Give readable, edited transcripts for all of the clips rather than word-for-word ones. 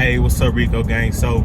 Hey, what's up, Rico gang? So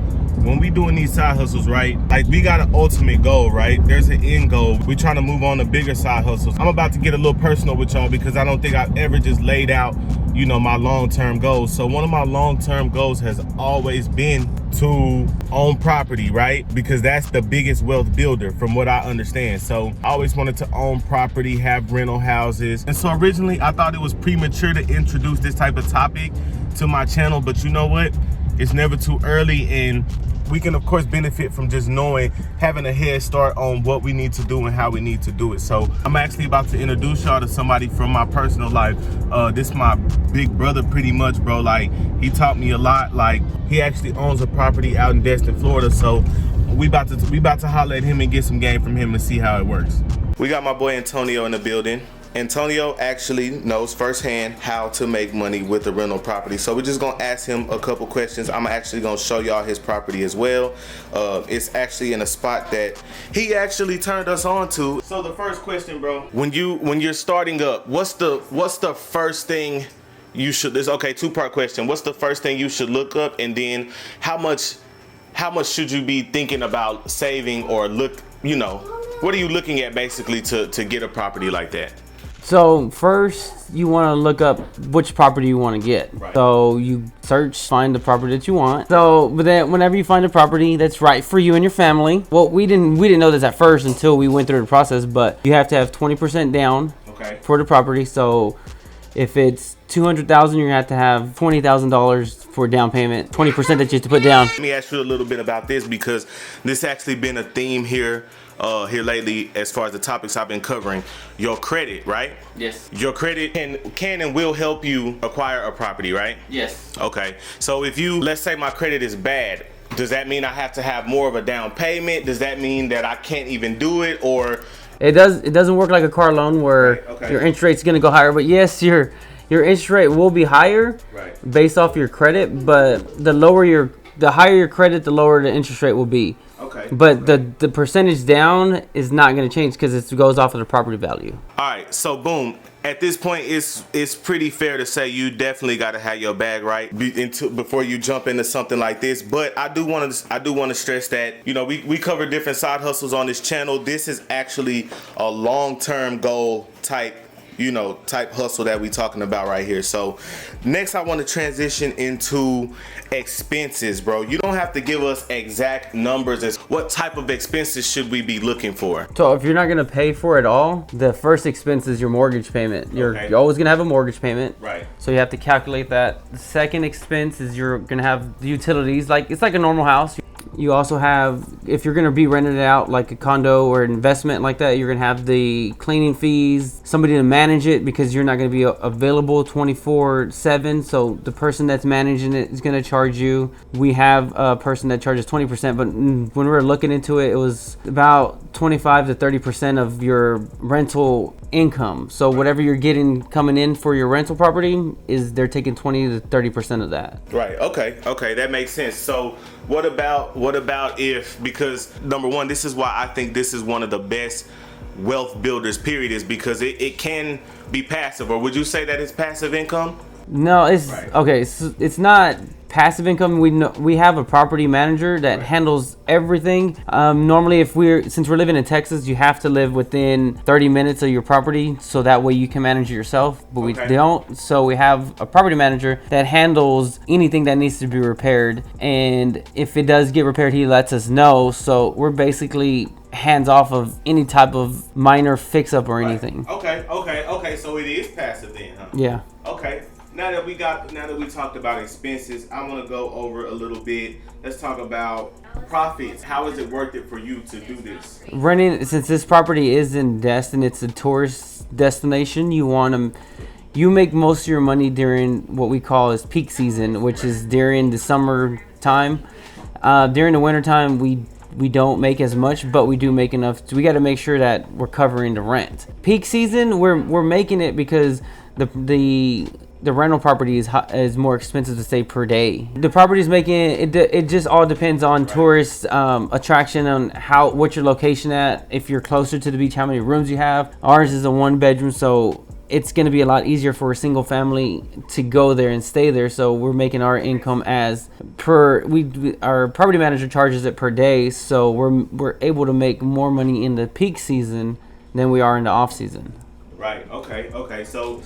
when we doing these side hustles, right, like we got an ultimate goal, right? There's an end goal. We trying to move on to bigger side hustles. I'm about to get a little personal with y'all because I don't think I've ever just laid out, you know, my long-term goals. So one of my long-term goals has always been to own property, right? Because that's the biggest wealth builder from what I understand. So I always wanted to own property, have rental houses. And so originally I thought it was premature to introduce this type of topic to my channel, but you know what? It's never too early, and we can of course benefit from just knowing, having a head start on what we need to do and how we need to do it. So I'm actually about to introduce y'all to somebody from my personal life. This is my big brother pretty much, bro. Like, he taught me a lot. Like, he actually owns a property out in Destin, Florida. So we about to holler at him and get some game from him and see how it works. We got my boy Antonio in the building. Antonio actually knows firsthand how to make money with the rental property. So we're just gonna ask him a couple questions. I'm actually gonna show y'all his property as well. It's actually in a spot that he actually turned us on to. So the first question, bro, when you're starting up, what's the first thing you should, this, okay, two-part question. What's the first thing you should look up, and then how much should you be thinking about saving, or look, you know, what are you looking at basically to get a property like that? So first you want to look up which property you want to get. Right. So you search, find the property that you want. So, but then whenever you find a property that's right for you and your family, well, we didn't know this at first until we went through the process, but you have to have 20% down for the property. So if it's $200,000, you're gonna have to have $20,000 for down payment, 20% that you have to put down. Let me ask you a little bit about this, because this actually been a theme here lately as far as the topics I've been covering. Your credit, right? Yes. Your credit can and will help you acquire a property, right? Yes. Okay. So if let's say my credit is bad, does that mean I have to have more of a down payment? Does that mean that I can't even do it? Or it doesn't work like a car loan where your interest rate's gonna go higher, but yes, your interest rate will be higher based off your credit, but the higher your credit, the lower the interest rate will be. Okay. But the percentage down is not going to change because it goes off of the property value. All right. So boom. At this point, it's pretty fair to say you definitely got to have your bag right before you jump into something like this. But I do want to stress that, you know, we cover different side hustles on this channel. This is actually a long-term goal type hustle that we talking about right here. So next I want to transition into expenses, bro. You don't have to give us exact numbers as what type of expenses should we be looking for. So if you're not going to pay for it all, the first expense is your mortgage payment. You're always going to have a mortgage payment. Right. So you have to calculate that. The second expense is you're going to have the utilities. Like, it's like a normal house. You also have, if you're going to be renting it out like a condo or an investment like that, you're going to have the cleaning fees, somebody to manage it because you're not going to be available 24/7. So the person that's managing it is going to charge you. We have a person that charges 20%, but when we were looking into it, it was about 25 to 30% of your rental income. So whatever you're getting coming in for your rental property they're taking 20 to 30% of that. Right. Okay. That makes sense. So what about if, because number one, this is why I think this is one of the best wealth builders, period, is because it can be passive. Or would you say that it's passive income? No, it's okay. It's not passive income. We have a property manager that handles everything. Normally, since we're living in Texas, you have to live within 30 minutes of your property, so that way you can manage it yourself. But we don't. So we have a property manager that handles anything that needs to be repaired, and if it does get repaired, he lets us know. So we're basically hands off of any type of minor fix up or anything. Okay. So it is passive then, huh? Yeah. Okay. Now that we talked about expenses, I want to go over a little bit. Let's talk about profits. How is it worth it for you to do this? Renting, since this property is in Destin, it's a tourist destination. You make most of your money during what we call is peak season, which is during the summer time. During the winter time, we don't make as much, but we do make enough. So we got to make sure that we're covering the rent. Peak season, we're making it because the rental property is more expensive to stay per day. The property's making it just all depends on tourist attraction, on what your location at. If you're closer to the beach, how many rooms you have. Ours is a 1 bedroom, so it's going to be a lot easier for a single family to go there and stay there. So we're making our income as per our property manager charges it per day, so we're able to make more money in the peak season than we are in the off season. Right. Okay. So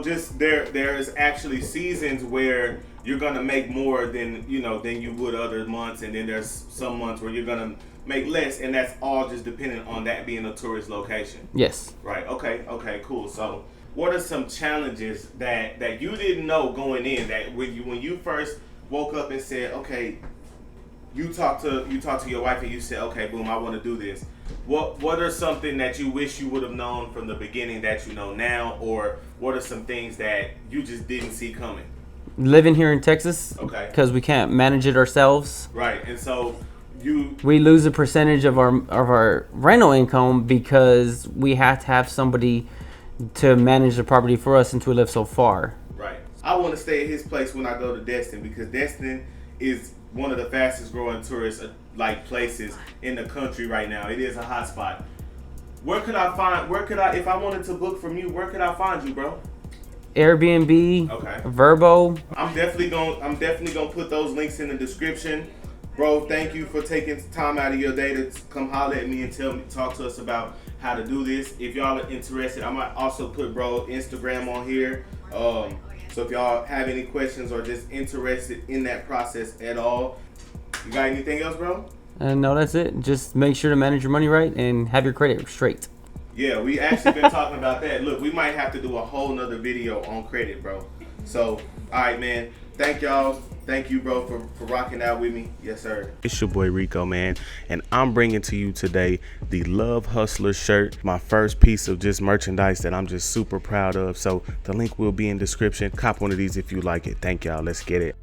just there's actually seasons where you're gonna make more than you would other months, and then there's some months where you're gonna make less, and that's all just dependent on that being a tourist location. Yes. Right. Okay. Cool. So what are some challenges that you didn't know going in, that when you first woke up and said, okay, you talked to your wife and you said, okay, boom, I want to do this. What are something that you wish you would have known from the beginning that you know now, or what are some things that you just didn't see coming? Living here in Texas, okay, because we can't manage it ourselves. Right, and so we lose a percentage of our rental income because we have to have somebody to manage the property for us since we live so far. Right. I want to stay at his place when I go to Destin, because Destin is one of the fastest growing tourist places in the country right now. It is a hot spot. If I wanted to book from you, where could I find you, bro? Airbnb, okay, Verbo. I'm definitely gonna put those links in the description. Bro, thank you for taking time out of your day to come holler at me and talk to us about how to do this. If y'all are interested, I might also put bro Instagram on here. So if y'all have any questions or just interested in that process at all, you got anything else, bro? No, that's it. Just make sure to manage your money right and have your credit straight. Yeah, we actually been talking about that. Look, we might have to do a whole nother video on credit, bro. So, all right, man. Thank y'all. Thank you, bro, for rocking out with me. Yes, sir. It's your boy Rico, man, and I'm bringing to you today the Love Hustler shirt, my first piece of just merchandise that I'm just super proud of. So the link will be in description. Cop one of these if you like it. Thank y'all. Let's get it.